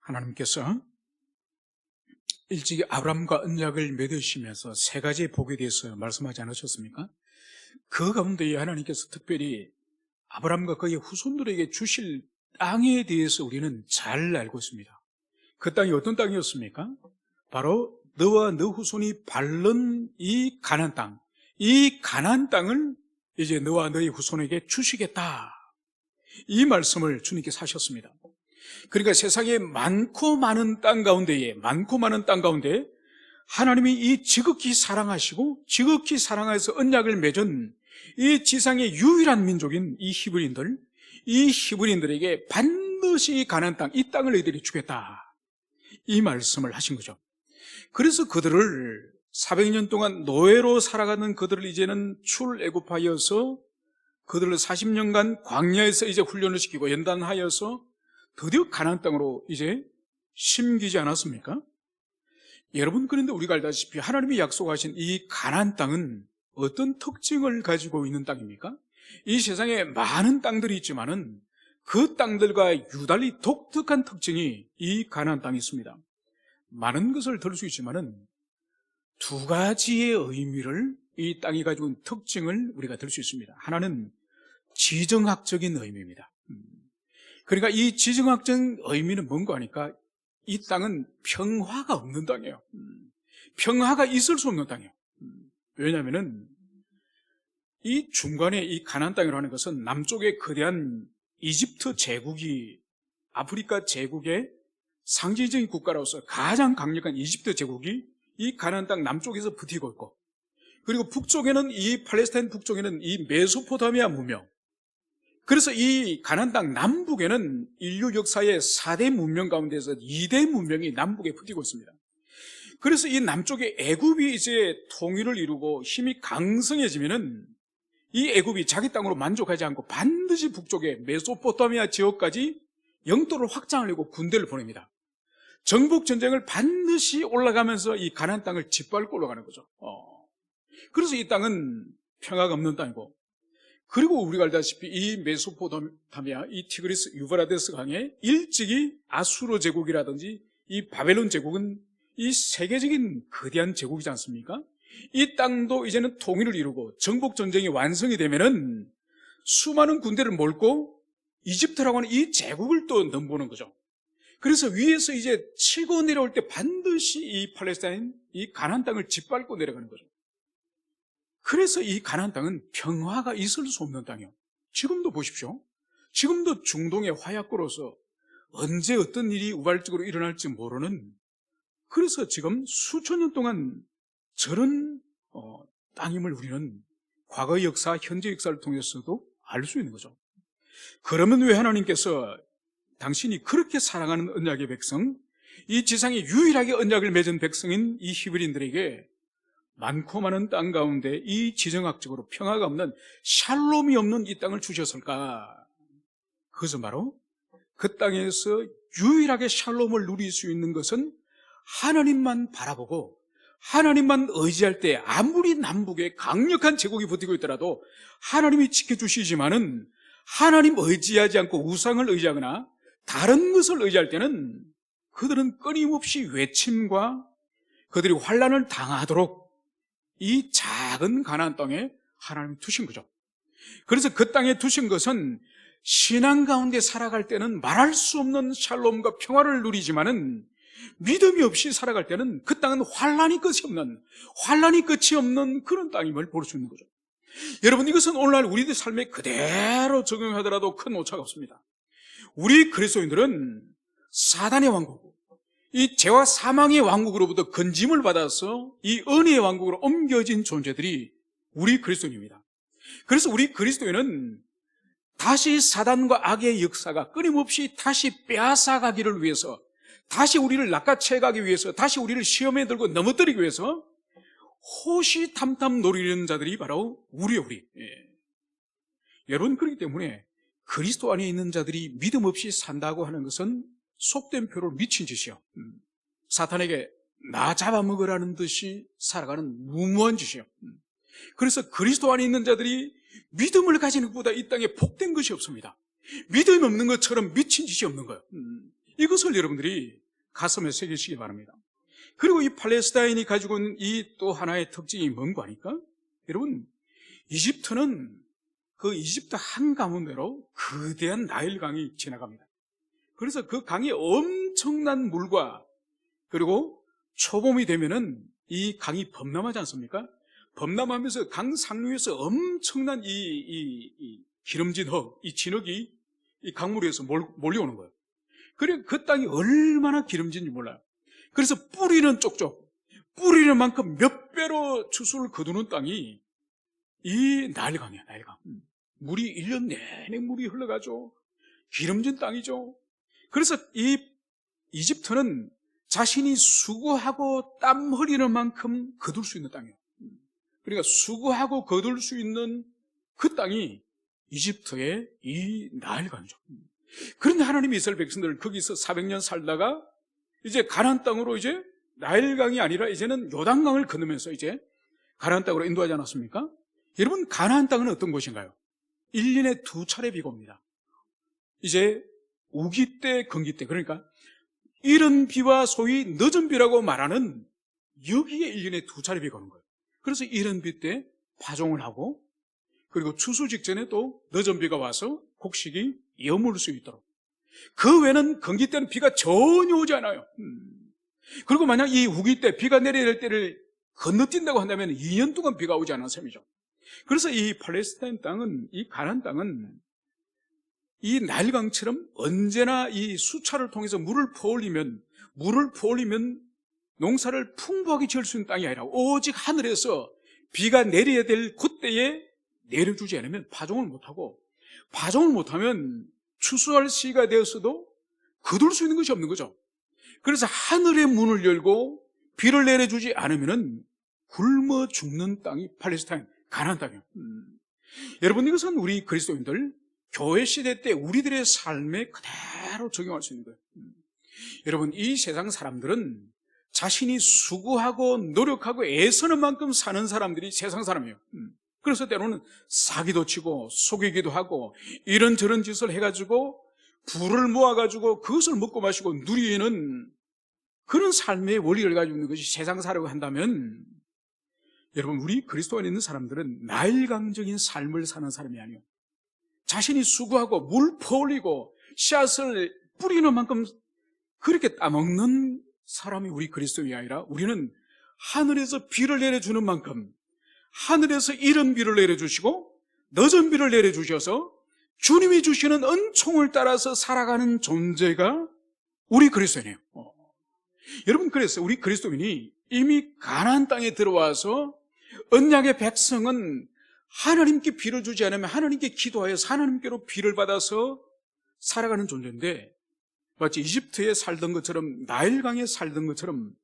하나님께서 일찍이 아브라함과 언약을 맺으시면서 세 가지의 복에 대해서 말씀하지 않으셨습니까? 그 가운데 하나님께서 특별히 아브라함과 그의 후손들에게 주실 땅에 대해서 우리는 잘 알고 있습니다. 그 땅이 어떤 땅이었습니까? 바로 너와 너 후손이 밟는 이 가나안 땅, 이 가나안 땅을 이제 너와 너의 후손에게 주시겠다, 이 말씀을 주님께서 하셨습니다. 그러니까 세상에 많고 많은 땅 가운데 하나님이 이 지극히 사랑하시고 지극히 사랑해서 언약을 맺은 이 지상의 유일한 민족인 이 히브리인들에게 반드시 가나안 땅, 이 땅을 너희들이 주겠다, 이 말씀을 하신 거죠. 그래서 그들을 400년 동안 노예로 살아가는 그들을 이제는 출애굽하여서 그들을 40년간 광야에서 이제 훈련을 시키고 연단하여서 드디어 가나안 땅으로 이제 심기지 않았습니까? 여러분, 그런데 우리가 알다시피 하나님이 약속하신 이 가나안 땅은 어떤 특징을 가지고 있는 땅입니까? 이 세상에 많은 땅들이 있지만은 그 땅들과 유달리 독특한 특징이 이 가나안 땅에 있습니다. 많은 것을 들 수 있지만은 두 가지의 의미를 이 땅이 가지고 있는 특징을 우리가 들 수 있습니다. 하나는 지정학적인 의미입니다. 그러니까 이 지정학적인 의미는 뭔가 하니까 이 땅은 평화가 없는 땅이에요. 평화가 있을 수 없는 땅이에요. 왜냐하면은 이 중간에 이 가나안 땅이라고 하는 것은 남쪽의 거대한 이집트 제국이 아프리카 제국의 상징적인 국가로서 가장 강력한 이집트 제국이 이 가나안 땅 남쪽에서 버티고 있고, 그리고 북쪽에는 이 팔레스타인 북쪽에는 이 메소포타미아 문명, 그래서 이 가나안 땅 남북에는 인류 역사의 4대 문명 가운데서 2대 문명이 남북에 버티고 있습니다. 그래서 이 남쪽의 애굽이 이제 통일을 이루고 힘이 강성해지면은 이 애굽이 자기 땅으로 만족하지 않고 반드시 북쪽의 메소포타미아 지역까지 영토를 확장하려고 군대를 보냅니다. 정복전쟁을 반드시 올라가면서 이 가나안 땅을 짓밟고 올라가는 거죠. 그래서 이 땅은 평화가 없는 땅이고, 그리고 우리가 알다시피 이 메소포타미아, 이 티그리스 유브라데스 강에 일찍이 아수르 제국이라든지 이 바벨론 제국은 이 세계적인 거대한 제국이지 않습니까? 이 땅도 이제는 통일을 이루고 정복전쟁이 완성이 되면은 수많은 군대를 몰고 이집트라고 하는 이 제국을 또 넘보는 거죠. 그래서 위에서 이제 치고 내려올 때 반드시 이 팔레스타인, 이 가나안 땅을 짓밟고 내려가는 거죠. 그래서 이 가나안 땅은 평화가 있을 수 없는 땅이에요. 지금도 보십시오. 지금도 중동의 화약고로서 언제 어떤 일이 우발적으로 일어날지 모르는, 그래서 지금 수천 년 동안 저런 땅임을 우리는 과거 역사, 현재 역사를 통해서도 알 수 있는 거죠. 그러면 왜 하나님께서 당신이 그렇게 사랑하는 언약의 백성, 이 지상에 유일하게 언약을 맺은 백성인 이 히브리인들에게 많고 많은 땅 가운데 이 지정학적으로 평화가 없는, 샬롬이 없는 이 땅을 주셨을까? 그것은 바로 그 땅에서 유일하게 샬롬을 누릴 수 있는 것은 하나님만 바라보고 하나님만 의지할 때 아무리 남북에 강력한 제국이 버티고 있더라도 하나님이 지켜주시지만은 하나님 의지하지 않고 우상을 의지하거나 다른 것을 의지할 때는 그들은 끊임없이 외침과 그들이 환난을 당하도록 이 작은 가나안 땅에 하나님이 두신 거죠. 그래서 그 땅에 두신 것은 신앙 가운데 살아갈 때는 말할 수 없는 샬롬과 평화를 누리지만은 믿음이 없이 살아갈 때는 그 땅은 환난이 끝이 없는 그런 땅임을 볼 수 있는 거죠. 여러분, 이것은 오늘날 우리들 삶에 그대로 적용하더라도 큰 오차가 없습니다. 우리 그리스도인들은 사단의 왕국, 이 죄와 사망의 왕국으로부터 건짐을 받아서 이 은혜의 왕국으로 옮겨진 존재들이 우리 그리스도인입니다. 그래서 우리 그리스도인은 다시 사단과 악의 역사가 끊임없이 다시 빼앗아가기를 위해서, 다시 우리를 낚아채가기 위해서, 다시 우리를 시험에 들고 넘어뜨리기 위해서 호시탐탐 노리는 자들이 바로 우리. 여러분, 그렇기 때문에 그리스도 안에 있는 자들이 믿음 없이 산다고 하는 것은 속된 표를 미친 짓이요, 사탄에게 나 잡아먹으라는 듯이 살아가는 무모한 짓이요. 그래서 그리스도 안에 있는 자들이 믿음을 가지는 것보다 이 땅에 복된 것이 없습니다. 믿음이 없는 것처럼 미친 짓이 없는 거예요. 이것을 여러분들이 가슴에 새기시기 바랍니다. 그리고 이 팔레스타인이 가지고 있는 이 또 하나의 특징이 뭔가 하니까, 여러분, 이집트는 그 이집트 한가운데로 거대한 나일강이 지나갑니다. 그래서 그 강이 엄청난 물과, 그리고 초봄이 되면은 이 강이 범람하지 않습니까? 범람하면서 강 상류에서 엄청난 이 기름진 흙, 이 진흙이 이 강물에서 몰려오는 거예요. 그래, 그 땅이 얼마나 기름진지 몰라요. 그래서 뿌리는 쪽쪽, 뿌리는 만큼 몇 배로 추수를 거두는 땅이 이 나일강이야, 나일강. 물이 1년 내내 물이 흘러가죠. 기름진 땅이죠. 그래서 이 이집트는 자신이 수고하고 땀 흘리는 만큼 거둘 수 있는 땅이에요. 그러니까 수고하고 거둘 수 있는 그 땅이 이집트의 이 나일강이죠. 그런데 하나님이 이스라엘 백성들을 거기서 400년 살다가 이제 가나안 땅으로 이제 나일강이 아니라 이제는 요단강을 건너면서 이제 가나안 땅으로 인도하지 않았습니까? 여러분, 가나안 땅은 어떤 곳인가요? 1년에 2차례 비가 옵니다. 이제 우기 때, 건기 때, 그러니까 이른 비와 소위 늦은 비라고 말하는 여기에 1년에 2차례 비가 오는 거예요. 그래서 이른 비 때 파종을 하고, 그리고 추수 직전에 또 늦은 비가 와서 곡식이 여물 수 있도록. 그 외에는 건기 때는 비가 전혀 오지 않아요. 그리고 만약 이 우기 때 비가 내려야 될 때를 건너뛴다고 한다면 2년 동안 비가 오지 않은 셈이죠. 그래서 이 팔레스타인 땅은, 이 가나안 땅은 이 나일강처럼 언제나 이 수차를 통해서 물을 퍼올리면 농사를 풍부하게 지을 수 있는 땅이 아니라 오직 하늘에서 비가 내려야 될 그때에 내려주지 않으면 파종을 못하고, 파종을 못하면 추수할 시기가 되었어도 거둘 수 있는 것이 없는 거죠. 그래서 하늘의 문을 열고 비를 내려주지 않으면 굶어 죽는 땅이 팔레스타인, 가나안 땅이에요. 여러분, 이것은 우리 그리스도인들 교회 시대 때 우리들의 삶에 그대로 적용할 수 있는 거예요. 여러분, 이 세상 사람들은 자신이 수고하고 노력하고 애쓰는 만큼 사는 사람들이 세상 사람이에요. 그래서 때로는 사기도 치고 속이기도 하고 이런저런 짓을 해가지고 부를 모아가지고 그것을 먹고 마시고 누리는 그런 삶의 원리를 가지고 있는 것이 세상 살려고 한다면, 여러분, 우리 그리스도 안에 있는 사람들은 나일강적인 삶을 사는 사람이 아니에요. 자신이 수고하고 물 퍼올리고 씨앗을 뿌리는 만큼 그렇게 따먹는 사람이 우리 그리스도인이 아니라, 우리는 하늘에서 비를 내려주는 만큼 하늘에서 이른 비를 내려주시고 늦은 비를 내려주셔서 주님이 주시는 은총을 따라서 살아가는 존재가 우리 그리스도인이에요. 여러분, 그래서 우리 그리스도인이 이미 가나안 땅에 들어와서 언약의 백성은 하나님께 비를 주지 않으면 하나님께 기도하여서 하나님께로 비를 받아서 살아가는 존재인데, 마치 이집트에 살던 것처럼, 나일강에 살던 것처럼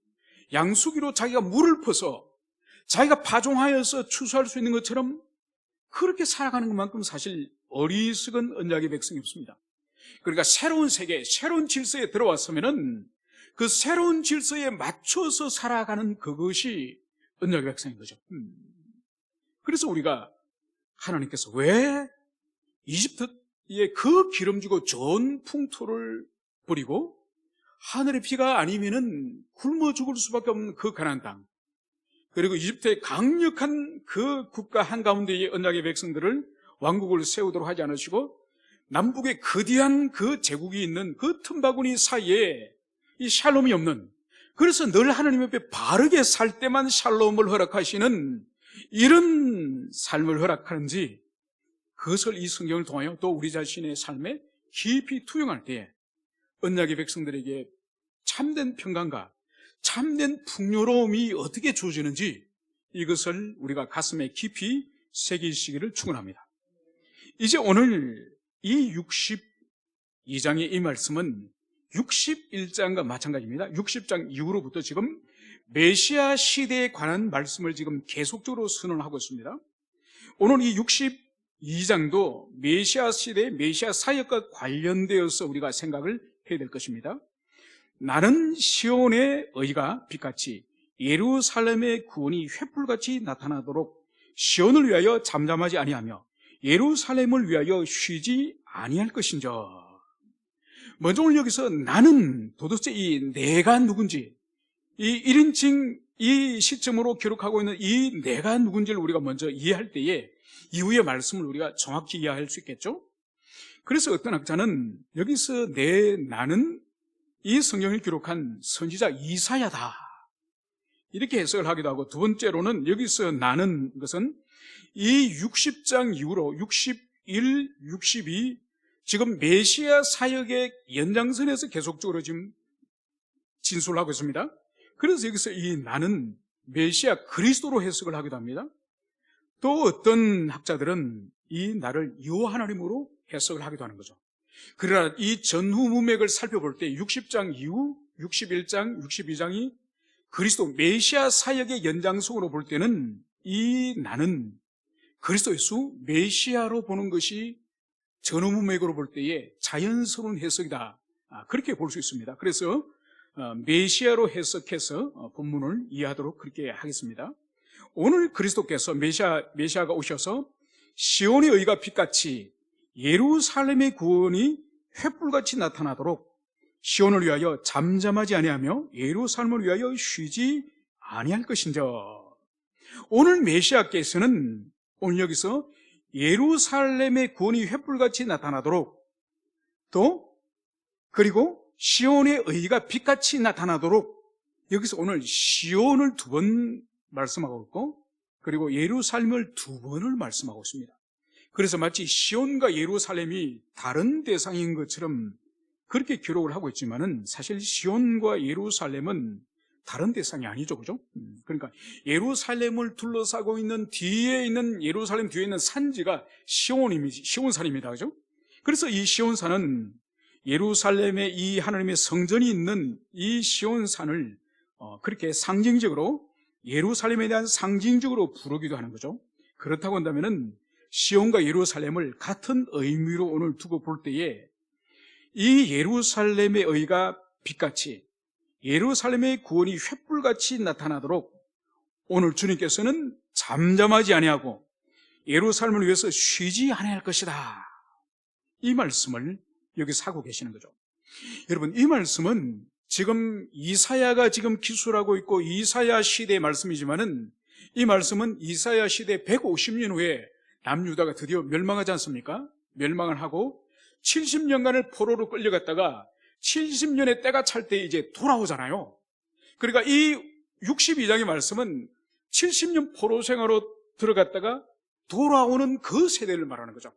양수기로 자기가 물을 퍼서 자기가 파종하여서 추수할 수 있는 것처럼 그렇게 살아가는 것만큼 사실 어리석은 언약의 백성이 없습니다. 그러니까 새로운 세계, 새로운 질서에 들어왔으면은 그 새로운 질서에 맞춰서 살아가는 그것이 언약의 백성인 거죠. 그래서 우리가 하나님께서 왜 이집트에 그 기름지고 좋은 풍토를 버리고 하늘의 비가 아니면은 굶어 죽을 수밖에 없는 그 가나안 땅, 그리고 이집트의 강력한 그 국가 한가운데의 언약의 백성들을 왕국을 세우도록 하지 않으시고 남북의 거대한 그 제국이 있는 그 틈바구니 사이에 이 샬롬이 없는, 그래서 늘 하나님 옆에 바르게 살 때만 샬롬을 허락하시는 이런 삶을 허락하는지, 그것을 이 성경을 통하여 또 우리 자신의 삶에 깊이 투영할 때에 언약의 백성들에게 참된 평강과 참된 풍요로움이 어떻게 주어지는지, 이것을 우리가 가슴에 깊이 새기시기를 축원합니다. 이제 오늘 이 62장의 이 말씀은 61장과 마찬가지입니다. 60장 이후로부터 지금 메시아 시대에 관한 말씀을 지금 계속적으로 선언하고 있습니다. 오늘 이 62장도 메시아 시대, 메시아 사역과 관련되어서 우리가 생각을 해야 될 것입니다. 나는 시온의 의가 빛같이 예루살렘의 구원이 횃불같이 나타나도록 시온을 위하여 잠잠하지 아니하며 예루살렘을 위하여 쉬지 아니할 것인저. 먼저 오늘 여기서 나는 도대체 이 내가 누군지, 이 1인칭 이 시점으로 기록하고 있는 이 내가 누군지를 우리가 먼저 이해할 때에 이후의 말씀을 우리가 정확히 이해할 수 있겠죠? 그래서 어떤 학자는 여기서 나는 이 성경을 기록한 선지자 이사야다, 이렇게 해석을 하기도 하고, 두 번째로는 여기서 나는 것은 이 60장 이후로 61, 62 지금 메시아 사역의 연장선에서 계속적으로 지금 진술을 하고 있습니다. 그래서 여기서 이 나는 메시아 그리스도로 해석을 하기도 합니다. 또 어떤 학자들은 이 나를 여호와 하나님으로 해석을 하기도 하는 거죠. 그러나 이 전후 문맥을 살펴볼 때 60장 이후 61장, 62장이 그리스도 메시아 사역의 연장선으로 볼 때는 이 나는 그리스도 예수 메시아로 보는 것이 전후 문맥으로 볼 때에 자연스러운 해석이다, 그렇게 볼 수 있습니다. 그래서 메시아로 해석해서 본문을 이해하도록 그렇게 하겠습니다. 오늘 그리스도께서 메시아가 오셔서 시온의 의가 빛같이 예루살렘의 구원이 횃불같이 나타나도록 시온을 위하여 잠잠하지 아니하며 예루살렘을 위하여 쉬지 아니할 것인저. 오늘 메시아께서는 오늘 여기서 예루살렘의 구원이 횃불같이 나타나도록, 또 그리고 시온의 의가 빛같이 나타나도록, 여기서 오늘 시온을 2번 말씀하고 있고, 그리고 예루살렘을 2번을 말씀하고 있습니다. 그래서 마치 시온과 예루살렘이 다른 대상인 것처럼 그렇게 기록을 하고 있지만은 사실 시온과 예루살렘은 다른 대상이 아니죠, 그죠? 그러니까 예루살렘을 둘러싸고 있는 뒤에 있는 예루살렘 뒤에 있는 산지가 시온산입니다, 그죠? 그래서 이 시온산은 예루살렘의 이 하나님의 성전이 있는 이 시온산을 그렇게 상징적으로, 예루살렘에 대한 상징적으로 부르기도 하는 거죠. 그렇다고 한다면은 시온과 예루살렘을 같은 의미로 오늘 두고 볼 때에 이 예루살렘의 의가 빛같이, 예루살렘의 구원이 횃불같이 나타나도록 오늘 주님께서는 잠잠하지 아니하고 예루살렘을 위해서 쉬지 아니할 것이다, 이 말씀을 여기서 하고 계시는 거죠. 여러분, 이 말씀은 지금 이사야가 지금 기술하고 있고 이사야 시대의 말씀이지만은 이 말씀은 이사야 시대 150년 후에 남유다가 드디어 멸망하지 않습니까? 멸망을 하고 70년간을 포로로 끌려갔다가 70년의 때가 찰 때 이제 돌아오잖아요. 그러니까 이 62장의 말씀은 70년 포로 생활로 들어갔다가 돌아오는 그 세대를 말하는 거죠.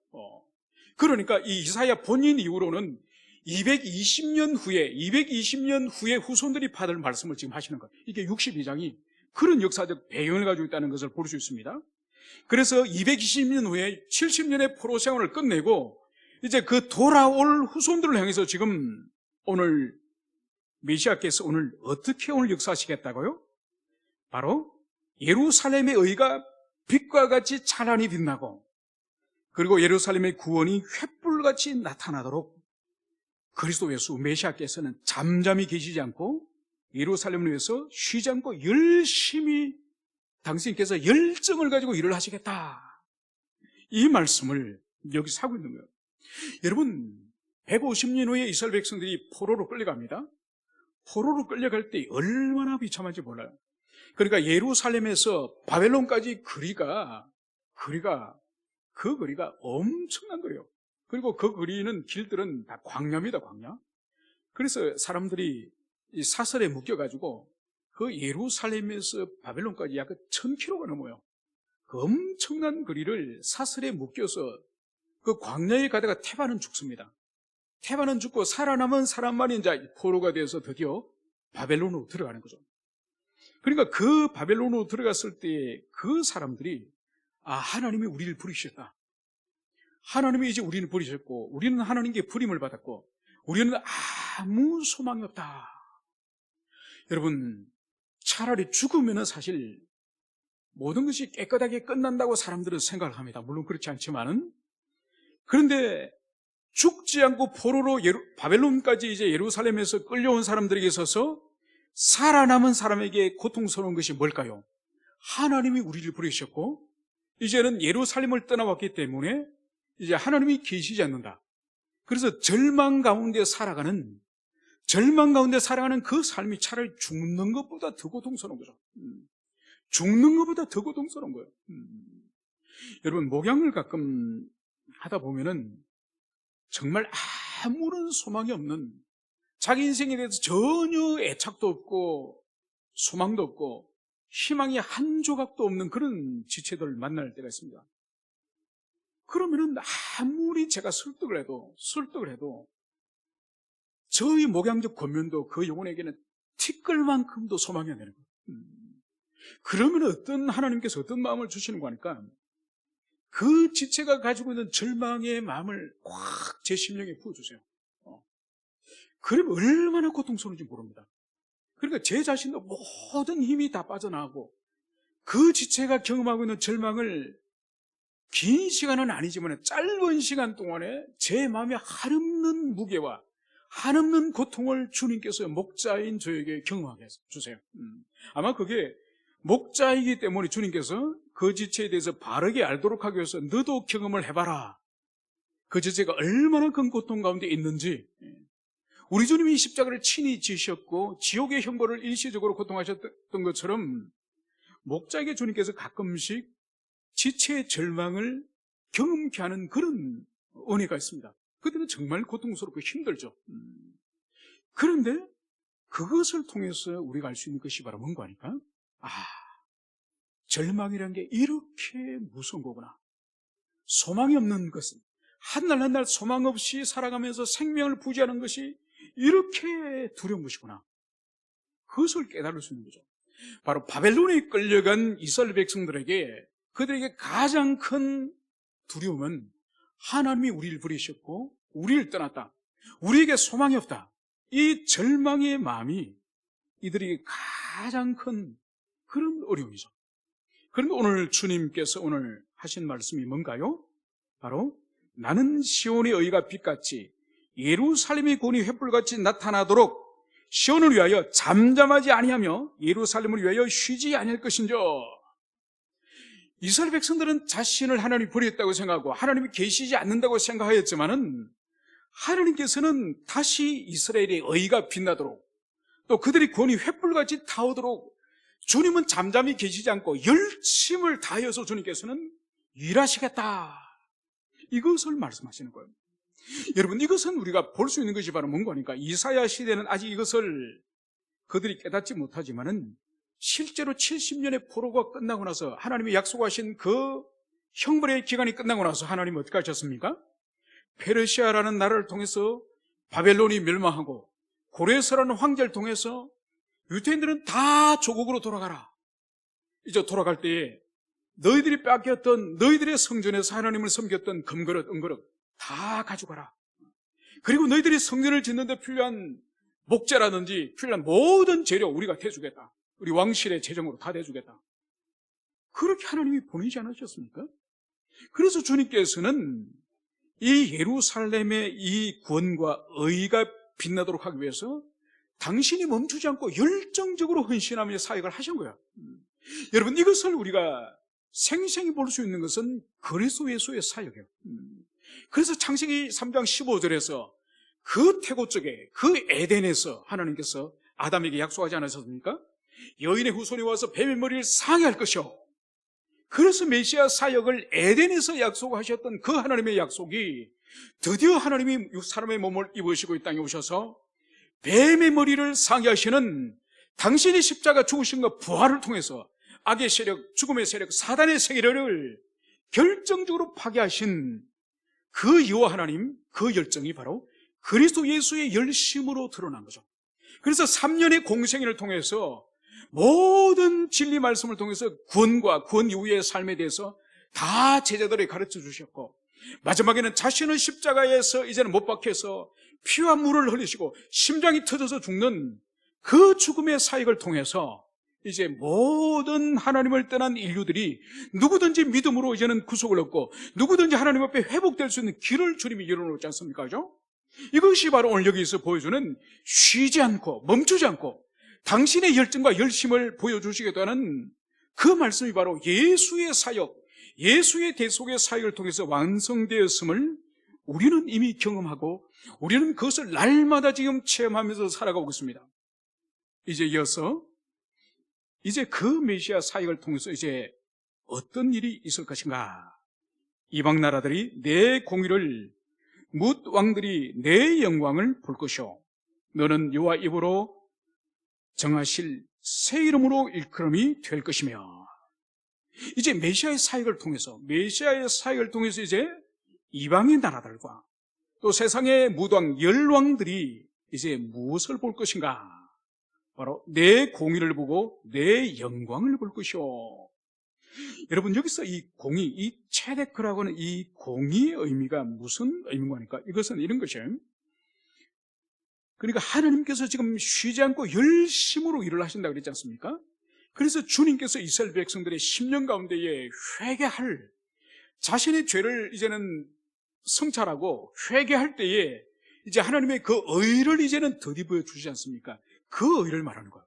그러니까 이 이사야 본인 이후로는 220년 후에 후손들이 받을 말씀을 지금 하시는 거예요. 이게 62장이 그런 역사적 배경을 가지고 있다는 것을 볼 수 있습니다. 그래서 220년 후에 70년의 포로 생활을 끝내고 이제 그 돌아올 후손들을 향해서 지금 오늘 메시아께서 오늘 어떻게 오늘 역사하시겠다고요? 바로 예루살렘의 의가 빛과 같이 찬란히 빛나고, 그리고 예루살렘의 구원이 횃불같이 나타나도록 그리스도 예수 메시아께서는 잠잠히 계시지 않고 예루살렘을 위해서 쉬지 않고 열심히 당신께서 열정을 가지고 일을 하시겠다, 이 말씀을 여기서 하고 있는 거예요. 여러분, 150년 후에 이스라엘 백성들이 포로로 끌려갑니다. 포로로 끌려갈 때 얼마나 비참한지 몰라요. 그러니까 예루살렘에서 바벨론까지 거리가 엄청난 거예요. 그리고 그 거리는 길들은 다 광야입니다, 광야. 그래서 사람들이 이 사설에 묶여가지고 그 예루살렘에서 바벨론까지 약 1000km가 넘어요. 그 엄청난 거리를 사설에 묶여서 그 광야에 가다가 태반은 죽습니다. 태반은 죽고 살아남은 사람만이 이제 포로가 돼서 드디어 바벨론으로 들어가는 거죠. 그러니까 그 바벨론으로 들어갔을 때 그 사람들이 하나님이 우리를 부르셨다. 하나님이 이제 우리를 부르셨고 우리는 하나님께 부름을 받았고 우리는 아무 소망이 없다. 여러분, 차라리 죽으면 사실 모든 것이 깨끗하게 끝난다고 사람들은 생각을 합니다. 물론 그렇지 않지만은, 그런데 죽지 않고 포로로 바벨론까지 이제 예루살렘에서 끌려온 사람들에게 있어서 살아남은 사람에게 고통스러운 것이 뭘까요? 하나님이 우리를 부르셨고 이제는 예루살렘을 떠나왔기 때문에 이제 하나님이 계시지 않는다. 그래서 절망 가운데 살아가는 그 삶이 차라리 죽는 것보다 더 고통스러운 거죠. 죽는 것보다 더 고통스러운 거예요. 여러분, 목양을 가끔 하다 보면은 정말 아무런 소망이 없는, 자기 인생에 대해서 전혀 애착도 없고 소망도 없고 희망이 한 조각도 없는 그런 지체들을 만날 때가 있습니다. 그러면은 아무리 제가 설득을 해도 저희 목양적 권면도 그 영혼에게는 티끌만큼도 소망이 안 되는 거예요. 그러면 하나님께서 어떤 마음을 주시는 거니까, 그 지체가 가지고 있는 절망의 마음을 확 제 심령에 부어주세요. 그러면 얼마나 고통스러운지 모릅니다. 그러니까 제 자신도 모든 힘이 다 빠져나가고, 그 지체가 경험하고 있는 절망을 긴 시간은 아니지만 짧은 시간 동안에 제 마음에 한없는 무게와 한없는 고통을 주님께서 목자인 저에게 경험하게 해주세요. 아마 그게 목자이기 때문에 주님께서 그 지체에 대해서 바르게 알도록 하기 위해서 너도 경험을 해봐라, 그 지체가 얼마나 큰 고통 가운데 있는지. 우리 주님이 십자가를 친히 지셨고 지옥의 형벌을 일시적으로 고통하셨던 것처럼, 목자에게 주님께서 가끔씩 지체의 절망을 경험케 하는 그런 은혜가 있습니다. 그때는 정말 고통스럽고 힘들죠. 그런데 그것을 통해서 우리가 알 수 있는 것이 바로 뭔가 하니까, 절망이라는 게 이렇게 무서운 거구나. 소망이 없는 것은, 한날 한날 소망 없이 살아가면서 생명을 부지하는 것이 이렇게 두려운 것이구나. 그것을 깨달을 수 있는 거죠. 바로 바벨론에 끌려간 이스라엘 백성들에게, 그들에게 가장 큰 두려움은 하나님이 우리를 버리셨고 우리를 떠났다, 우리에게 소망이 없다, 이 절망의 마음이 이들에게 가장 큰 그런 어려움이죠. 그런데 오늘 주님께서 오늘 하신 말씀이 뭔가요? 바로 나는 시온의 의가 빛같이 예루살렘의 권이 횃불같이 나타나도록 시온을 위하여 잠잠하지 아니하며 예루살렘을 위하여 쉬지 아니할 것인저. 이스라엘 백성들은 자신을 하나님이 버렸다고 생각하고 하나님이 계시지 않는다고 생각하였지만은, 하나님께서는 다시 이스라엘의 의가 빛나도록, 또 그들의 권이 횃불같이 타오도록 주님은 잠잠히 계시지 않고 열심을 다하여서 주님께서는 일하시겠다, 이것을 말씀하시는 거예요. 여러분, 이것은 우리가 볼 수 있는 것이 바로 뭔가 하니까, 이사야 시대는 아직 이것을 그들이 깨닫지 못하지만은 실제로 70년의 포로가 끝나고 나서, 하나님이 약속하신 그 형벌의 기간이 끝나고 나서 하나님이 어떻게 하셨습니까? 페르시아라는 나라를 통해서 바벨론이 멸망하고, 고레스라는 황제를 통해서 유대인들은 다 조국으로 돌아가라. 이제 돌아갈 때에 너희들이 뺏겼던, 너희들의 성전에서 하나님을 섬겼던 금그릇, 은그릇 다 가져가라. 그리고 너희들이 성전을 짓는 데 필요한 목재라든지 필요한 모든 재료 우리가 대주겠다. 우리 왕실의 재정으로 다 대주겠다. 그렇게 하나님이 보내지 않으셨습니까? 그래서 주님께서는 이 예루살렘의 이 구원과 의가 빛나도록 하기 위해서 당신이 멈추지 않고 열정적으로 헌신하며 사역을 하신 거예요. 여러분, 이것을 우리가 생생히 볼 수 있는 것은 그리스도 예수의 사역이에요. 그래서 창세기 3장 15절에서 그 태고 쪽에, 그 에덴에서 하나님께서 아담에게 약속하지 않으셨습니까? 여인의 후손이 와서 뱀의 머리를 상해할 것이요. 그래서 메시아 사역을 에덴에서 약속하셨던 그 하나님의 약속이 드디어 하나님이 사람의 몸을 입으시고 이 땅에 오셔서 뱀의 머리를 상해하시는, 당신이 십자가 죽으신 것 부활을 통해서 악의 세력, 죽음의 세력, 사단의 세계를 결정적으로 파괴하신 그 여호와 하나님, 그 열정이 바로 그리스도 예수의 열심으로 드러난 거죠. 그래서 3년의 공생애를 통해서 모든 진리 말씀을 통해서 구원과 구원 이후의 삶에 대해서 다 제자들에게 가르쳐 주셨고, 마지막에는 자신은 십자가에서 이제는 못 박혀서 피와 물을 흘리시고 심장이 터져서 죽는 그 죽음의 사역을 통해서 이제 모든 하나님을 떠난 인류들이 누구든지 믿음으로 이제는 구속을 얻고 누구든지 하나님 앞에 회복될 수 있는 길을 주님이 열어놓지 않습니까? 그죠? 이것이 바로 오늘 여기서 보여주는 쉬지 않고 멈추지 않고 당신의 열정과 열심을 보여주시겠다는 그 말씀이 바로 예수의 사역, 예수의 대속의 사역을 통해서 완성되었음을 우리는 이미 경험하고 우리는 그것을 날마다 지금 체험하면서 살아가고 있습니다. 이제 이어서 이제 그 메시아 사역을 통해서 이제 어떤 일이 있을 것인가? 이방 나라들이 내 공의를, 뭇 왕들이 내 영광을 볼 것이요 너는 여호와 입으로 정하실 새 이름으로 일컬음이 될 것이며, 이제 메시아의 사역을 통해서 이제 이방의 나라들과 또 세상의 무왕 열왕들이 이제 무엇을 볼 것인가? 바로 내 공의를 보고 내 영광을 볼 것이요. 여러분, 여기서 이 공의, 이 체데크라고 하는 이 공의의 의미가 무슨 의미인가 하니까 이것은 이런 것이에요. 그러니까 하나님께서 지금 쉬지 않고 열심으로 일을 하신다고 그랬지 않습니까? 그래서 주님께서 이스라엘 백성들의 심령 가운데에 회개할, 자신의 죄를 이제는 성찰하고 회개할 때에 이제 하나님의 그 의를 이제는 더디보여 주시지 않습니까? 그 의를 말하는 거예요.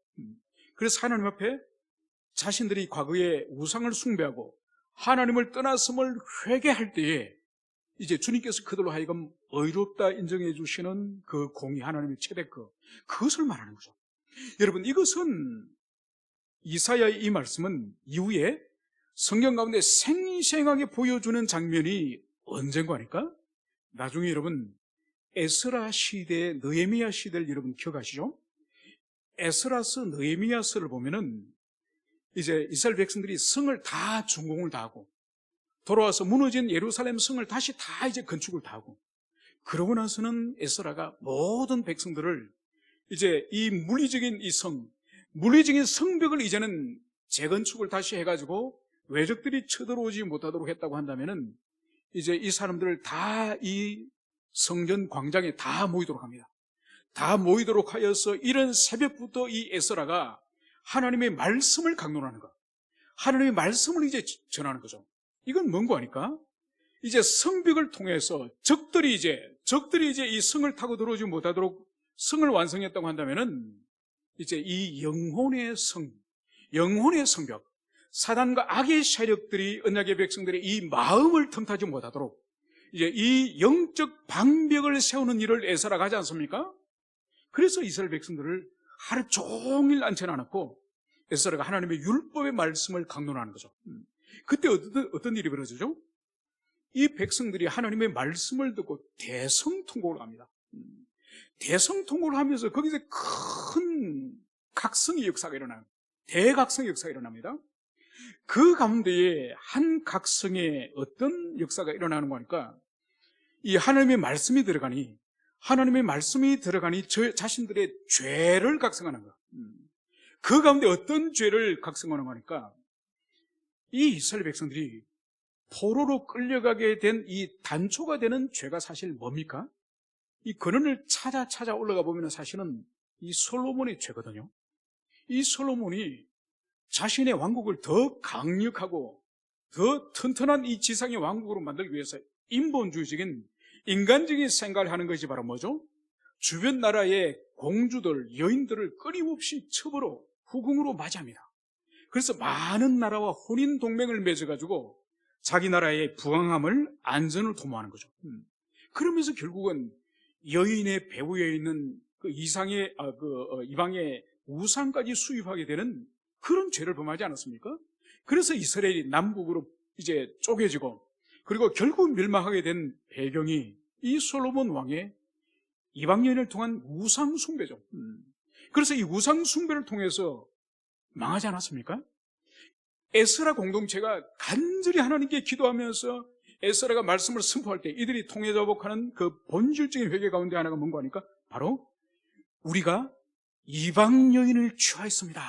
그래서 하나님 앞에 자신들이 과거에 우상을 숭배하고 하나님을 떠났음을 회개할 때에 이제 주님께서 그들로 하여금 의롭다 인정해 주시는 그 공의, 하나님의 체데크, 그것을 말하는 거죠. 여러분, 이것은 이사야의 이 말씀은 이후에 성경 가운데 생생하게 보여주는 장면이 언젠가 하니까 나중에 여러분 에스라 시대, 느헤미야 시대를 여러분 기억하시죠? 에스라서 느헤미야서를 보면은 이제 이스라엘 백성들이 성을 다 준공을 다 하고 돌아와서 무너진 예루살렘 성을 다시 다 이제 건축을 다 하고, 그러고 나서는 에스라가 모든 백성들을 이제 이 물리적인 이 성, 물리적인 성벽을 이제는 재건축을 다시 해가지고 외적들이 쳐들어오지 못하도록 했다고 한다면은 이제 이 사람들을 다 이 성전 광장에 다 모이도록 합니다. 다 모이도록 하여서 이른 새벽부터 이 에스라가 하나님의 말씀을 강론하는 것, 하나님의 말씀을 이제 전하는 거죠. 이건 뭔고 하니까 이제 성벽을 통해서 적들이 이제 이 성을 타고 들어오지 못하도록 성을 완성했다고 한다면은 이제 이 영혼의 성벽, 사단과 악의 세력들이, 언약의 백성들의 이 마음을 틈타지 못하도록 이제 이 영적 방벽을 세우는 일을 에스라가 하지 않습니까? 그래서 이스라엘 백성들을 하루 종일 앉혀놔놓고 에스라가 하나님의 율법의 말씀을 강론하는 거죠. 그때 어떤 일이 벌어지죠? 이 백성들이 하나님의 말씀을 듣고 대성통곡을 합니다. 대성통곡을 하면서 거기서 큰 각성의 역사가 일어나요. 대각성의 역사가 일어납니다. 그 가운데에 한 각성의 어떤 역사가 일어나는 거니까 이 하나님의 말씀이 들어가니 저 자신들의 죄를 각성하는 거야. 그 가운데 어떤 죄를 각성하는 거니까 이 이스라엘 백성들이 포로로 끌려가게 된 이 단초가 되는 죄가 사실 뭡니까? 이 근원을 찾아 올라가 보면 사실은 이 솔로몬의 죄거든요. 이 솔로몬이 자신의 왕국을 더 강력하고 더 튼튼한 이 지상의 왕국으로 만들기 위해서 인본주의적인 인간적인 생각을 하는 것이 바로 뭐죠? 주변 나라의 공주들, 여인들을 끊임없이 첩으로 후궁으로 맞이합니다. 그래서 많은 나라와 혼인 동맹을 맺어가지고 자기 나라의 부강함을, 안전을 도모하는 거죠. 그러면서 결국은 여인의 배후에 있는 그 이방의 우상까지 수입하게 되는 그런 죄를 범하지 않았습니까? 그래서 이스라엘이 남북으로 이제 쪼개지고 그리고 결국 멸망하게 된 배경이 이 솔로몬 왕의 이방 여인을 통한 우상 숭배죠. 그래서 이 우상 숭배를 통해서 망하지 않았습니까? 에스라 공동체가 간절히 하나님께 기도하면서 에스라가 말씀을 선포할 때 이들이 통해자복하는 그 본질적인 회개 가운데 하나가 뭔가 하니까 바로 우리가 이방 여인을 취하였습니다.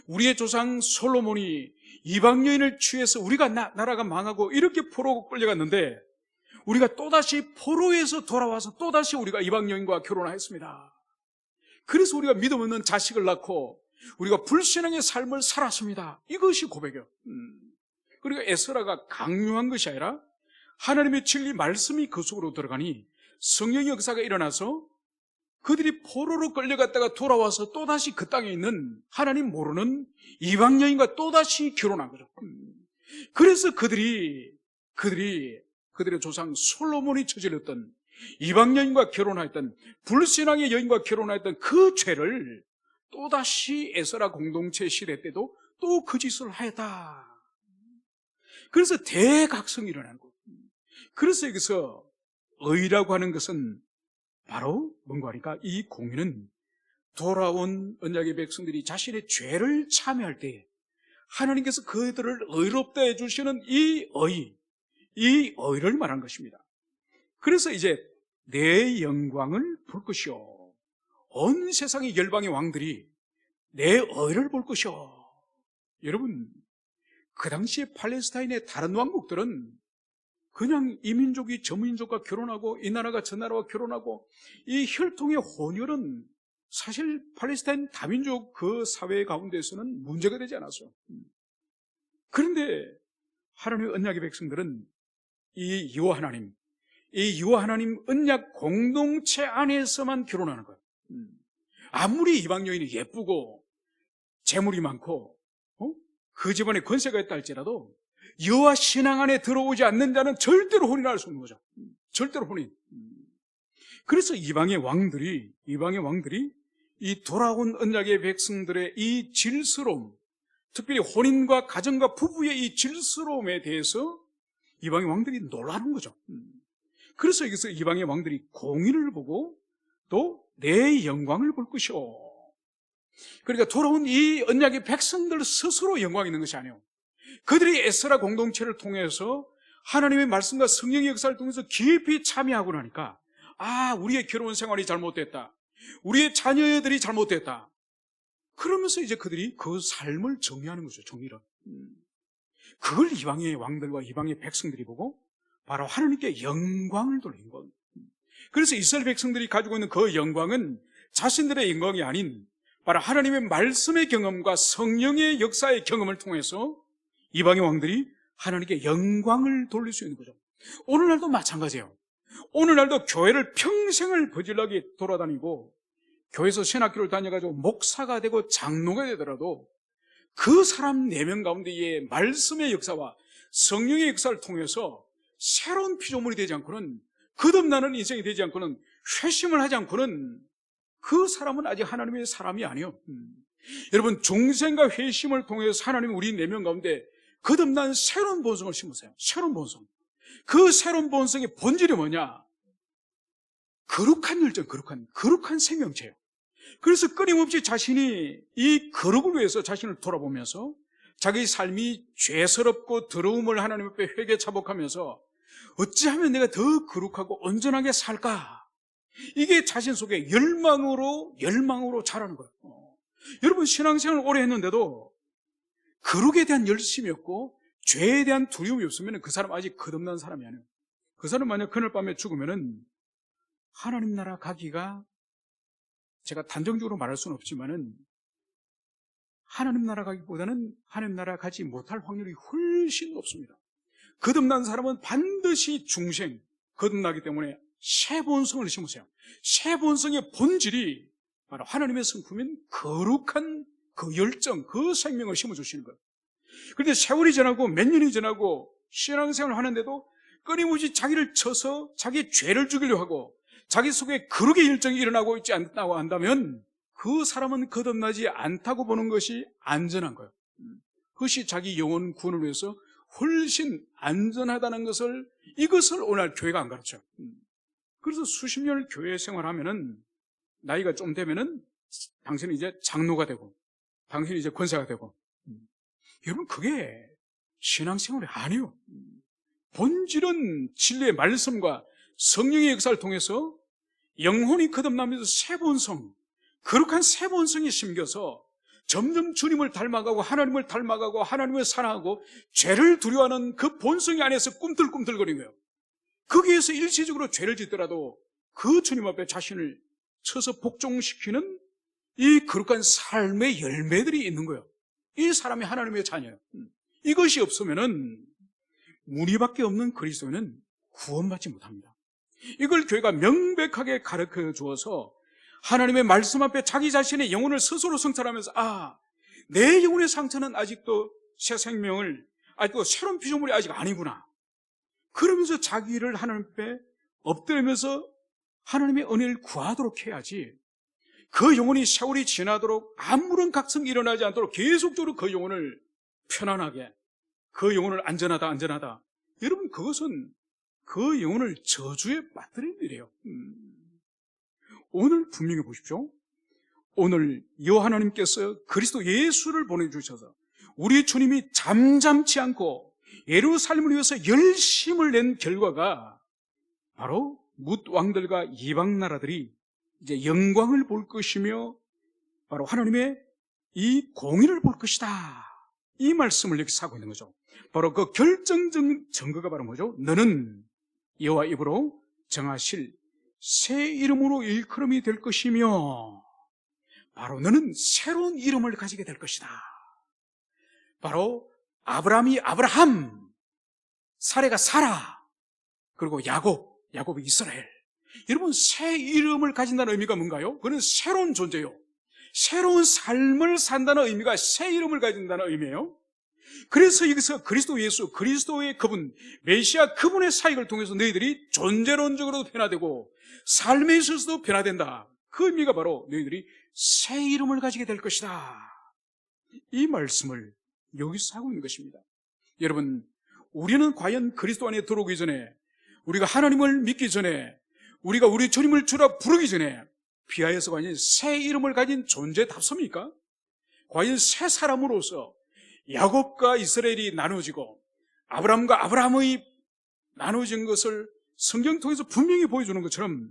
우리의 조상 솔로몬이 이방 여인을 취해서 우리가 나라가 망하고 이렇게 포로 끌려갔는데 우리가 또다시 포로에서 돌아와서 또다시 우리가 이방 여인과 결혼하였습니다. 그래서 우리가 믿음 없는 자식을 낳고 우리가 불신앙의 삶을 살았습니다. 이것이 고백이에요. 그리고 에스라가 강요한 것이 아니라 하나님의 진리 말씀이 그 속으로 들어가니 성령의 역사가 일어나서 그들이 포로로 끌려갔다가 돌아와서 또다시 그 땅에 있는 하나님 모르는 이방 여인과 또다시 결혼한 거죠. 그래서 그들이 그들의 조상 솔로몬이 저질렀던 이방 여인과 결혼하였던 불신앙의 여인과 결혼하였던 그 죄를 또다시 에스라 공동체 시대 때도 또 그 짓을 하였다. 그래서 대각성이 일어나는 거예요. 그래서 여기서 의라고 하는 것은 바로 뭔가 하니까 이 공의는 돌아온 언약의 백성들이 자신의 죄를 참여할 때 하나님께서 그들을 의롭다 해주시는 이 의를 말한 것입니다. 그래서 이제 내 영광을 볼 것이요, 온 세상의 열방의 왕들이 내 의를 볼 것이요. 여러분, 그 당시에 팔레스타인의 다른 왕국들은 그냥 이 민족이 저 민족과 결혼하고 이 나라가 저 나라와 결혼하고 이 혈통의 혼혈은 사실 팔레스타인 다민족 그 사회 가운데서는 문제가 되지 않았어요. 그런데 하나님의 언약의 백성들은 이 여호와 하나님 언약 공동체 안에서만 결혼하는 거예요. 아무리 이방 여인이 예쁘고 재물이 많고 그 집안에 권세가 있다 할지라도 여호와 신앙 안에 들어오지 않는 자는 절대로 혼인할 수 없는 거죠. 절대로 혼인. 그래서 이방의 왕들이 이 돌아온 언약의 백성들의 이 질스러움, 특별히 혼인과 가정과 부부의 이 질스러움에 대해서 이방의 왕들이 놀라는 거죠. 그래서 여기서 이방의 왕들이 공의를 보고 또 내 영광을 볼 것이오. 그러니까 돌아온 이 언약의 백성들 스스로 영광이 있는 것이 아니에요. 그들이 에스라 공동체를 통해서 하나님의 말씀과 성령의 역사를 통해서 깊이 참여하고 나니까 우리의 결혼 생활이 잘못됐다, 우리의 자녀들이 잘못됐다, 그러면서 이제 그들이 그 삶을 정리하는 거죠. 정리를. 그걸 이방의 왕들과 이방의 백성들이 보고 바로 하나님께 영광을 돌린 것. 그래서 이스라엘 백성들이 가지고 있는 그 영광은 자신들의 영광이 아닌 바로 하나님의 말씀의 경험과 성령의 역사의 경험을 통해서 이방의 왕들이 하나님께 영광을 돌릴 수 있는 거죠. 오늘날도 마찬가지예요. 오늘날도 교회를 평생을 버질나게 돌아다니고 교회에서 신학교를 다녀가지고 목사가 되고 장로가 되더라도 그 사람 4명 가운데의 말씀의 역사와 성령의 역사를 통해서 새로운 피조물이 되지 않고는, 거듭나는 인생이 되지 않고는, 회심을 하지 않고는 그 사람은 아직 하나님의 사람이 아니에요. 여러분, 중생과 회심을 통해서 하나님은 우리 4명 가운데 거듭난 새로운 본성을 심으세요. 새로운 본성. 그 새로운 본성의 본질이 뭐냐? 거룩한 열정, 거룩한 생명체예요. 그래서 끊임없이 자신이 이 거룩을 위해서 자신을 돌아보면서 자기 삶이 죄스럽고 더러움을 하나님 앞에 회개 차복하면서 어찌하면 내가 더 거룩하고 온전하게 살까? 이게 자신 속에 열망으로 자라는 거예요. 여러분, 신앙생활을 오래 했는데도 거룩에 대한 열심이 없고 죄에 대한 두려움이 없으면 그 사람 아직 거듭난 사람이 아니에요. 그 사람 만약 그날 밤에 죽으면은 하나님 나라 가기가, 제가 단정적으로 말할 수는 없지만은 하나님 나라 가기보다는 하나님 나라 가지 못할 확률이 훨씬 높습니다. 거듭난 사람은 반드시 중생, 거듭나기 때문에 새 본성을 심으세요. 새 본성의 본질이 바로 하나님의 성품인 거룩한 그 열정, 그 생명을 심어주시는 거예요. 그런데 세월이 지나고 몇 년이 지나고 신앙생활을 하는데도 끊임없이 자기를 쳐서 자기 죄를 죽이려고 하고 자기 속에 거룩의 열정이 일어나고 있지 않다고 한다면 그 사람은 거듭나지 않다고 보는 것이 안전한 거예요. 그것이 자기 영혼 구원을 위해서 훨씬 안전하다는 것을, 이것을 오늘 교회가 안 가르쳐요. 그래서 수십 년을 교회 생활하면은 나이가 좀 되면은 당신은 이제 장로가 되고 당신이 이제 권사가 되고, 여러분, 그게 신앙생활이 아니에요. 본질은 진리의 말씀과 성령의 역사를 통해서 영혼이 거듭나면서 새 본성, 거룩한 새 본성이 심겨서 점점 주님을 닮아가고 하나님을 닮아가고 하나님을 사랑하고 죄를 두려워하는 그 본성이 안에서 꿈틀꿈틀거리는 거예요. 거기에서 일시적으로 죄를 짓더라도 그 주님 앞에 자신을 쳐서 복종시키는 이 거룩한 삶의 열매들이 있는 거예요. 이 사람이 하나님의 자녀예요. 이것이 없으면은 무리밖에 없는 그리스도인은 구원받지 못합니다. 이걸 교회가 명백하게 가르쳐 주어서 하나님의 말씀 앞에 자기 자신의 영혼을 스스로 성찰하면서 내 영혼의 상처는 아직도 새 생명을, 아직도 새로운 피조물이 아직 아니구나. 그러면서 자기를 하나님 앞에 엎드리면서 하나님의 은혜를 구하도록 해야지, 그 영혼이 세월이 지나도록 아무런 각성이 일어나지 않도록 계속적으로 그 영혼을 편안하게, 그 영혼을 안전하다. 여러분, 그것은 그 영혼을 저주에 빠뜨리는 일이에요. 오늘 분명히 보십시오. 오늘 여호와 하나님께서 그리스도 예수를 보내주셔서 우리 주님이 잠잠치 않고 예루살렘을 위해서 열심을 낸 결과가 바로 뭇 왕들과 이방 나라들이 이제 영광을 볼 것이며 바로 하나님의 이 공의를 볼 것이다, 이 말씀을 여기서 하고 있는 거죠. 바로 그 결정적 증거가 바로 뭐죠? 너는 여호와 입으로 정하실 새 이름으로 일컬음이 될 것이며, 바로 너는 새로운 이름을 가지게 될 것이다. 바로 아브라함이 아브라함, 사레가 사라, 그리고 야곱이 이스라엘. 여러분, 새 이름을 가진다는 의미가 뭔가요? 그는 새로운 존재요, 새로운 삶을 산다는 의미가 새 이름을 가진다는 의미예요. 그래서 여기서 그리스도 예수, 그리스도의 그분, 메시아 그분의 사역을 통해서 너희들이 존재론적으로도 변화되고 삶에 있어서도 변화된다. 그 의미가 바로 너희들이 새 이름을 가지게 될 것이다, 이 말씀을 여기서 하고 있는 것입니다. 여러분, 우리는 과연 그리스도 안에 들어오기 전에, 우리가 하나님을 믿기 전에, 우리가 우리 주님을 주라 부르기 전에 비하여서 과연 새 이름을 가진 존재답습니까? 과연 새 사람으로서 야곱과 이스라엘이 나눠지고 아브라함과 아브라함의 나눠진 것을 성경 통해서 분명히 보여주는 것처럼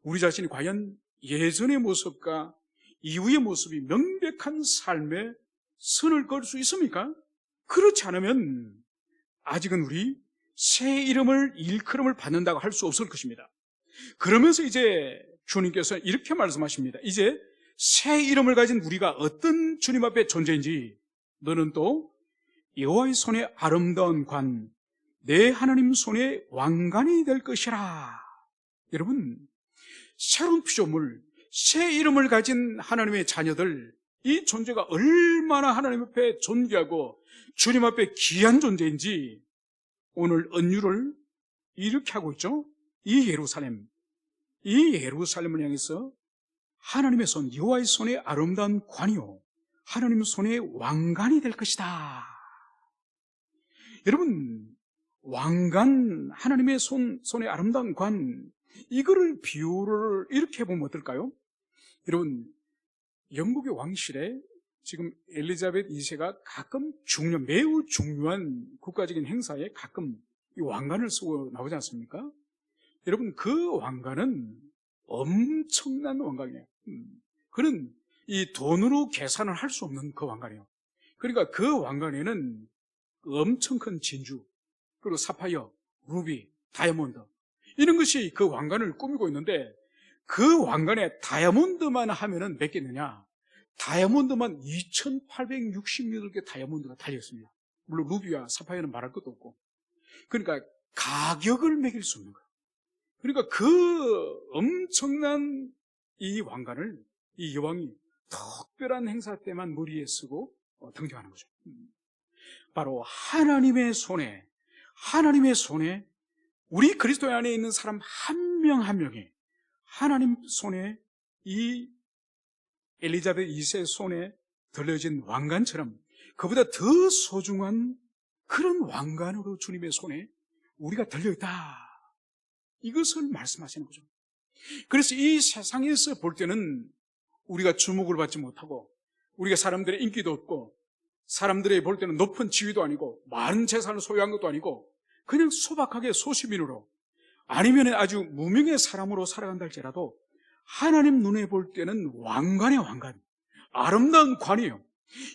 우리 자신이 과연 예전의 모습과 이후의 모습이 명백한 삶에 선을 그을 수 있습니까? 그렇지 않으면 아직은 우리 새 이름을 일컬음을 받는다고 할 수 없을 것입니다. 그러면서 이제 주님께서 이렇게 말씀하십니다. 이제 새 이름을 가진 우리가 어떤 주님 앞에 존재인지, 너는 또 여호와의 손에 아름다운 관, 내 하나님 손에 왕관이 될 것이라. 여러분, 새로운 피조물, 새 이름을 가진 하나님의 자녀들, 이 존재가 얼마나 하나님 앞에 존귀하고 주님 앞에 귀한 존재인지 오늘 언유를 이렇게 하고 있죠. 이 예루살렘을 향해서 하나님의 손, 여호와의 손에 아름다운 관이요 하나님 손에 왕관이 될 것이다. 여러분, 왕관, 하나님의 손에 아름다운 관, 이거를 비유를 이렇게 해보면 어떨까요? 여러분, 영국의 왕실에 지금 엘리자베트 2세가 가끔 매우 중요한 국가적인 행사에 가끔 이 왕관을 쓰고 나오지 않습니까? 여러분, 그 왕관은 엄청난 왕관이에요. 그는 이 돈으로 계산을 할 수 없는 그 왕관이에요. 그러니까 그 왕관에는 엄청 큰 진주, 그리고 사파이어, 루비, 다이아몬드, 이런 것이 그 왕관을 꾸미고 있는데, 그 왕관에 다이아몬드만 하면은 몇 개느냐? 다이아몬드만 2868개 다이아몬드가 달려있습니다. 물론 루비와 사파이어는 말할 것도 없고. 그러니까 가격을 매길 수 없는 거예요. 그러니까 그 엄청난 이 왕관을 이 여왕이 특별한 행사 때만 머리에 쓰고 등장하는 거죠. 바로 하나님의 손에 우리 그리스도 안에 있는 사람 한 명 한 명이 하나님 손에, 이 엘리자베트 2세 손에 들려진 왕관처럼 그보다 더 소중한 그런 왕관으로 주님의 손에 우리가 들려있다, 이것을 말씀하시는 거죠. 그래서 이 세상에서 볼 때는 우리가 주목을 받지 못하고, 우리가 사람들의 인기도 없고, 사람들이 볼 때는 높은 지위도 아니고, 많은 재산을 소유한 것도 아니고, 그냥 소박하게 소시민으로, 아니면 아주 무명의 사람으로 살아간다 할지라도 하나님 눈에 볼 때는 왕관의 왕관, 아름다운 관이에요.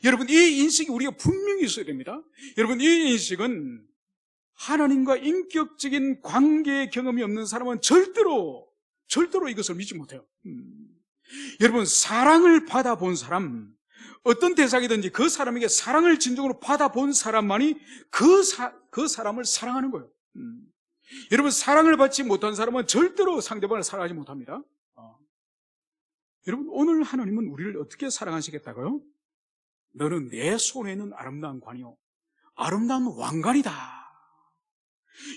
여러분, 이 인식이 우리가 분명히 있어야 됩니다. 여러분, 이 인식은 하나님과 인격적인 관계의 경험이 없는 사람은 절대로 이것을 믿지 못해요. 여러분, 사랑을 받아본 사람, 어떤 대상이든지 그 사람에게 사랑을 진정으로 받아본 사람만이 그 사람을 사랑하는 거예요. 여러분, 사랑을 받지 못한 사람은 절대로 상대방을 사랑하지 못합니다. 여러분, 오늘 하나님은 우리를 어떻게 사랑하시겠다고요? 너는 내 손에 있는 아름다운 관이요 아름다운 왕관이다.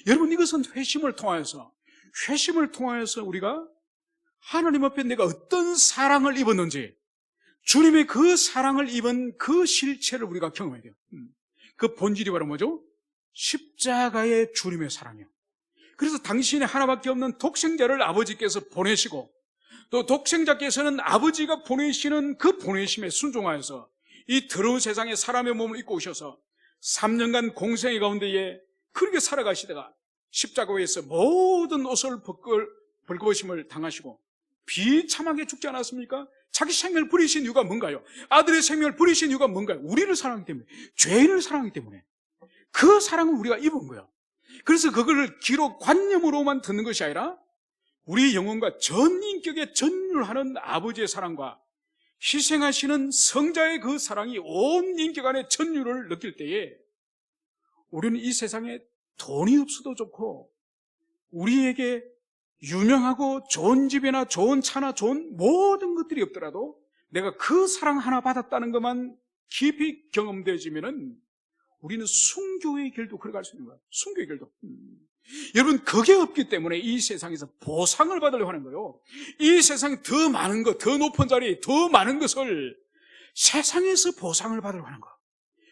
여러분, 이것은 회심을 통하여서 우리가 하나님 앞에 내가 어떤 사랑을 입었는지, 주님의 그 사랑을 입은 그 실체를 우리가 경험해야 돼요. 그 본질이 바로 뭐죠? 십자가의 주님의 사랑이요. 그래서 당신의 하나밖에 없는 독생자를 아버지께서 보내시고, 또 독생자께서는 아버지가 보내시는 그 보내심에 순종하여서 이 더러운 세상에 사람의 몸을 입고 오셔서 3년간 공생의 가운데에 그렇게 살아가시다가 십자가에서 모든 옷을 벌거벗음을 당하시고 비참하게 죽지 않았습니까? 자기 생명을 버리신 이유가 뭔가요? 아들의 생명을 버리신 이유가 뭔가요? 우리를 사랑하기 때문에, 죄인을 사랑하기 때문에. 그 사랑을 우리가 입은 거예요. 그래서 그거를 기록 관념으로만 듣는 것이 아니라 우리 영혼과 전 인격에 전율하는 아버지의 사랑과 희생하시는 성자의 그 사랑이 온 인격 안에 전율을 느낄 때에 우리는 이 세상에 돈이 없어도 좋고 우리에게 유명하고 좋은 집이나 좋은 차나 좋은 모든 것들이 없더라도 내가 그 사랑 하나 받았다는 것만 깊이 경험되어지면은 우리는 순교의 길도 걸어갈 수 있는 거예요. 순교의 길도. 여러분, 그게 없기 때문에 이 세상에서 보상을 받으려고 하는 거예요. 이 세상에 더 많은 것, 더 높은 자리, 더 많은 것을 세상에서 보상을 받으려고 하는 거예요.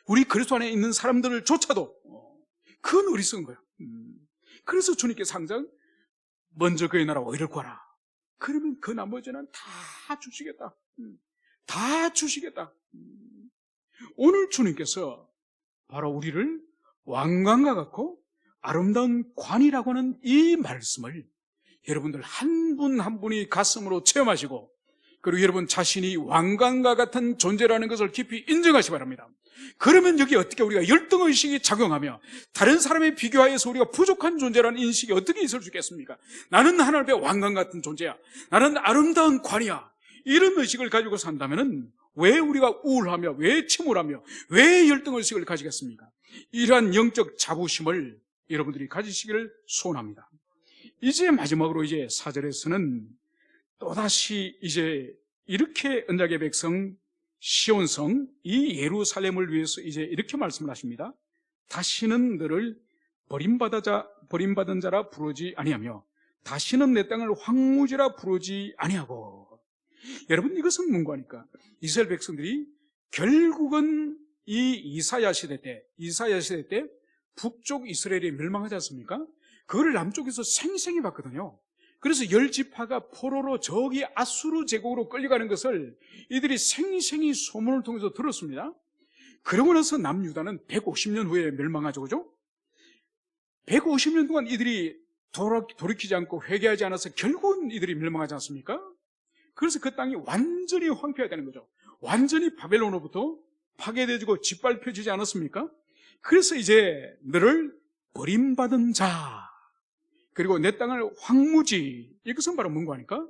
우리 그리스도 안에 있는 사람들을 조차도 그건 어리석은 거예요. 그래서 주님께서 항상 먼저 그의 나라와 의를 구하라. 그러면 그 나머지는 다 주시겠다. 다 주시겠다. 오늘 주님께서 바로 우리를 왕관과 같고 아름다운 관이라고 하는 이 말씀을 여러분들 한 분 한 분이 가슴으로 체험하시고, 그리고 여러분 자신이 왕관과 같은 존재라는 것을 깊이 인정하시기 바랍니다. 그러면 여기 어떻게 우리가 열등의식이 작용하며 다른 사람에 비교하여서 우리가 부족한 존재라는 인식이 어떻게 있을 수 있겠습니까? 나는 하나님의 왕관 같은 존재야, 나는 아름다운 관이야, 이런 의식을 가지고 산다면 왜 우리가 우울하며, 왜 침울하며, 왜 열등의식을 가지겠습니까? 이러한 영적 자부심을 여러분들이 가지시기를 소원합니다. 이제 마지막으로 이제 4절에서는 또다시 이제 이렇게 언약의 백성 시온성 이 예루살렘을 위해서 이제 이렇게 말씀을 하십니다. 다시는 너를 버림받은 자라 부르지 아니하며 다시는 내 땅을 황무지라 부르지 아니하고. 여러분, 이것은 뭔가니까 이스라엘 백성들이 결국은 이 이사야 시대 때 북쪽 이스라엘이 멸망하지 않습니까? 그걸 남쪽에서 생생히 봤거든요. 그래서 10지파가 포로로 저기 아수르 제국으로 끌려가는 것을 이들이 생생히 소문을 통해서 들었습니다. 그러고 나서 남유다는 150년 후에 멸망하죠, 그죠? 150년 동안 이들이 돌이키지 않고 회개하지 않아서 결국은 이들이 멸망하지 않습니까? 그래서 그 땅이 완전히 황폐화되는 거죠. 완전히 바벨론으로부터 파괴되어지고 짓밟혀지지 않았습니까? 그래서 이제 너를 버림받은 자, 그리고 내 땅을 황무지, 이것은 바로 뭔가 하니까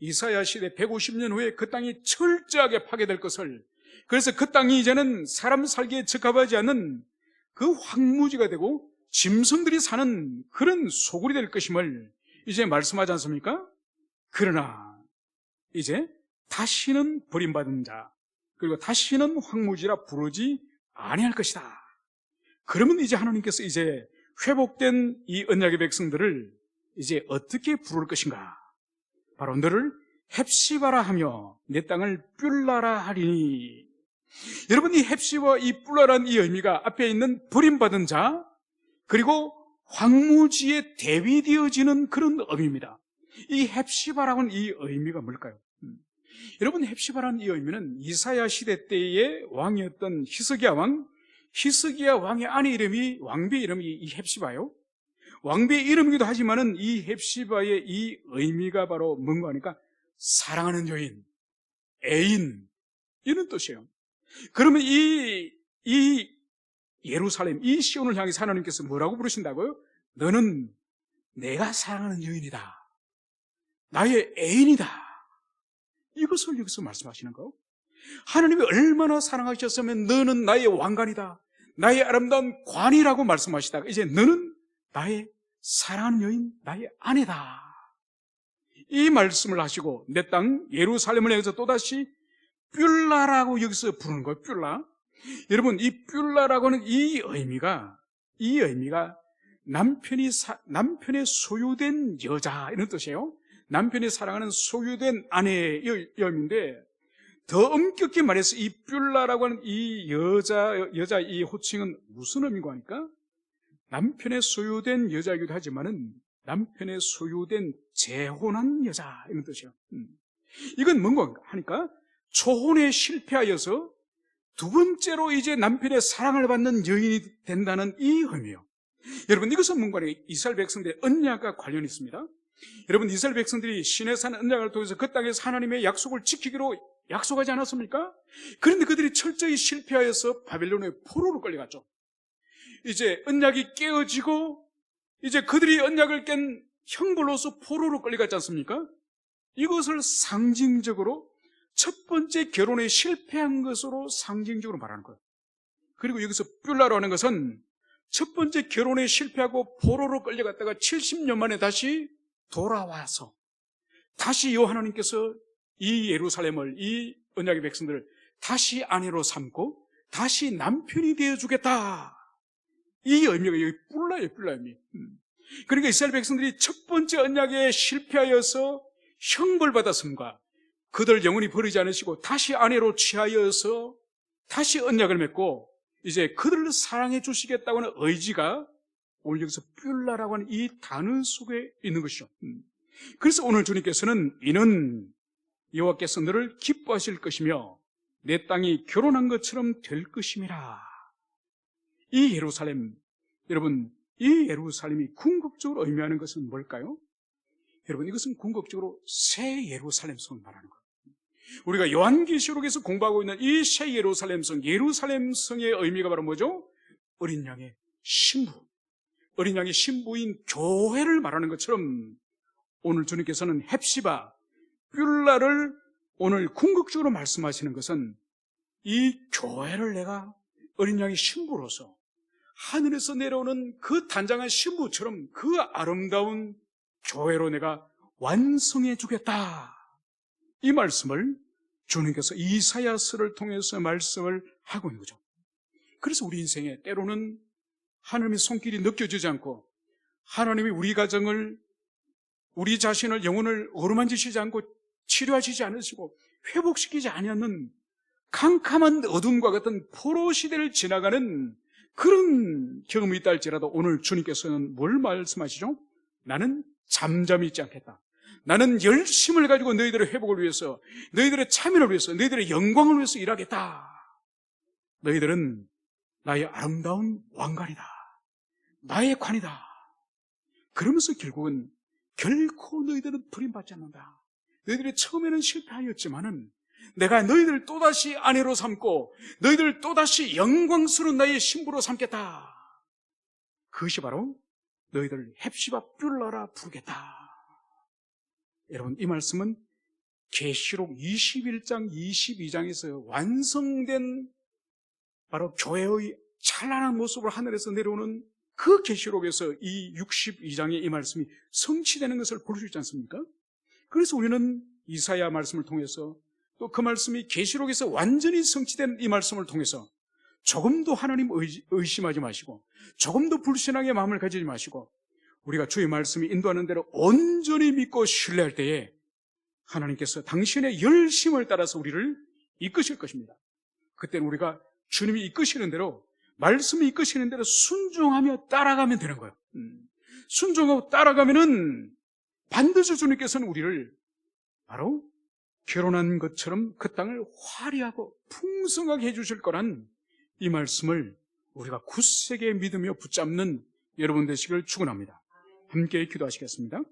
이사야 시대 150년 후에 그 땅이 철저하게 파괴될 것을, 그래서 그 땅이 이제는 사람 살기에 적합하지 않은 그 황무지가 되고 짐승들이 사는 그런 소굴이 될 것임을 이제 말씀하지 않습니까? 그러나 이제 다시는 버림받은 자, 그리고 다시는 황무지라 부르지 아니할 것이다. 그러면 이제 하나님께서 이제 회복된 이 언약의 백성들을 이제 어떻게 부를 것인가? 바로 너를 헵시바라 하며 내 땅을 뿔라라 하리니. 여러분, 이 헵시바, 이 뿔라라는 이 의미가 앞에 있는 버림받은 자, 그리고 황무지에 대비되어지는 그런 의미입니다. 이 헵시바라는 이 의미가 뭘까요? 여러분, 헵시바라는 이 의미는 이사야 시대 때의 왕이었던 히스기야 왕의 아내 이름이, 왕비의 이름이 이 헵시바요. 왕비의 이름이기도 하지만은 이 헵시바의 이 의미가 바로 뭔가 하니까 사랑하는 여인, 애인, 이런 뜻이에요. 그러면 이 예루살렘, 이 시온을 향해서 하나님께서 뭐라고 부르신다고요? 너는 내가 사랑하는 여인이다, 나의 애인이다. 이것을 여기서 말씀하시는 거예요. 하나님이 얼마나 사랑하셨으면 너는 나의 왕관이다, 나의 아름다운 관이라고 말씀하시다가 이제 너는 나의 사랑하는 여인, 나의 아내다, 이 말씀을 하시고 내 땅 예루살렘을 향해서 또다시 뿔라라고 여기서 부르는 거예요. 뿔라. 여러분, 이 뿔라라고 하는 이 의미가 남편의 소유된 여자 이런 뜻이에요. 남편이 사랑하는 소유된 아내의 의미인데, 더 엄격히 말해서 이 뷸라라고 하는 이 여자 이 호칭은 무슨 의미고 하니까, 남편의 소유된 여자이기도 하지만은 남편의 소유된 재혼한 여자 이런 뜻이에요. 이건 뭔가 하니까 초혼에 실패하여서 두 번째로 이제 남편의 사랑을 받는 여인이 된다는 이 의미예요. 여러분, 이것은 뭔가 이스라엘 백성들의 언약과 관련이 있습니다. 여러분, 이스라엘 백성들이 시내산 언약을 통해서 그 땅에서 하나님의 약속을 지키기로 약속하지 않았습니까? 그런데 그들이 철저히 실패하여서 바벨론의 포로로 끌려갔죠. 이제 언약이 깨어지고 이제 그들이 언약을 깬 형벌로서 포로로 끌려갔지 않습니까? 이것을 상징적으로 첫 번째 결혼에 실패한 것으로 상징적으로 말하는 거예요. 그리고 여기서 뷸라로 하는 것은 첫 번째 결혼에 실패하고 포로로 끌려갔다가 70년 만에 다시 돌아와서 다시 여호와 하나님께서 이 예루살렘을, 이 언약의 백성들을 다시 아내로 삼고 다시 남편이 되어주겠다. 이 의미가 여기 뿔라예요, 뿔라 의미. 그러니까 이스라엘 백성들이 첫 번째 언약에 실패하여서 형벌받았음과 그들 영원히 버리지 않으시고 다시 아내로 취하여서 다시 언약을 맺고 이제 그들을 사랑해 주시겠다고 하는 의지가 오늘 여기서 뷸라라고 하는 이 단어 속에 있는 것이죠. 그래서 오늘 주님께서는 이는 여호와께서 너를 기뻐하실 것이며 내 땅이 결혼한 것처럼 될 것임이라. 이 예루살렘, 여러분, 이 예루살렘이 궁극적으로 의미하는 것은 뭘까요? 여러분, 이것은 궁극적으로 새 예루살렘 성을 말하는 거예요. 우리가 요한계시록에서 공부하고 있는 이 새 예루살렘 성, 예루살렘 성의 의미가 바로 뭐죠? 어린 양의 신부, 어린 양의 신부인 교회를 말하는 것처럼 오늘 주님께서는 헵시바, 뷸라를 오늘 궁극적으로 말씀하시는 것은 이 교회를 내가 어린 양의 신부로서 하늘에서 내려오는 그 단장한 신부처럼 그 아름다운 교회로 내가 완성해 주겠다. 이 말씀을 주님께서 이사야서를 통해서 말씀을 하고 있는 거죠. 그래서 우리 인생에 때로는 하나님의 손길이 느껴지지 않고 하나님이 우리 가정을, 우리 자신을, 영혼을 어루만지시지 않고 치료하시지 않으시고 회복시키지 않는 캄캄한 어둠과 같은 포로 시대를 지나가는 그런 경험이 있다 할지라도 오늘 주님께서는 뭘 말씀하시죠? 나는 잠잠히 있지 않겠다. 나는 열심을 가지고 너희들의 회복을 위해서, 너희들의 참여를 위해서, 너희들의 영광을 위해서 일하겠다. 너희들은 나의 아름다운 왕관이다. 나의 관이다. 그러면서 결국은 결코 너희들은 버림받지 않는다. 너희들이 처음에는 실패하였지만은 내가 너희들을 또다시 아내로 삼고 너희들을 또다시 영광스러운 나의 신부로 삼겠다. 그것이 바로 너희들 헵시바 뷸라라 부르겠다. 여러분, 이 말씀은 계시록 21장 22장에서 완성된 바로 교회의 찬란한 모습으로 하늘에서 내려오는 그 계시록에서 이 62장의 이 말씀이 성취되는 것을 볼 수 있지 않습니까? 그래서 우리는 이사야 말씀을 통해서 또 그 말씀이 계시록에서 완전히 성취된 이 말씀을 통해서 조금도 하나님 의심하지 마시고 조금도 불신앙의 마음을 가지지 마시고 우리가 주의 말씀이 인도하는 대로 온전히 믿고 신뢰할 때에 하나님께서 당신의 열심을 따라서 우리를 이끄실 것입니다. 그때는 우리가 주님이 이끄시는 대로, 말씀이 이끄시는 대로 순종하며 따라가면 되는 거예요. 순종하고 따라가면은 반드시 주님께서는 우리를 바로 결혼한 것처럼 그 땅을 화려하고 풍성하게 해주실 거란 이 말씀을 우리가 굳세게 믿으며 붙잡는 여러분 되시길 축원합니다. 함께 기도하시겠습니다.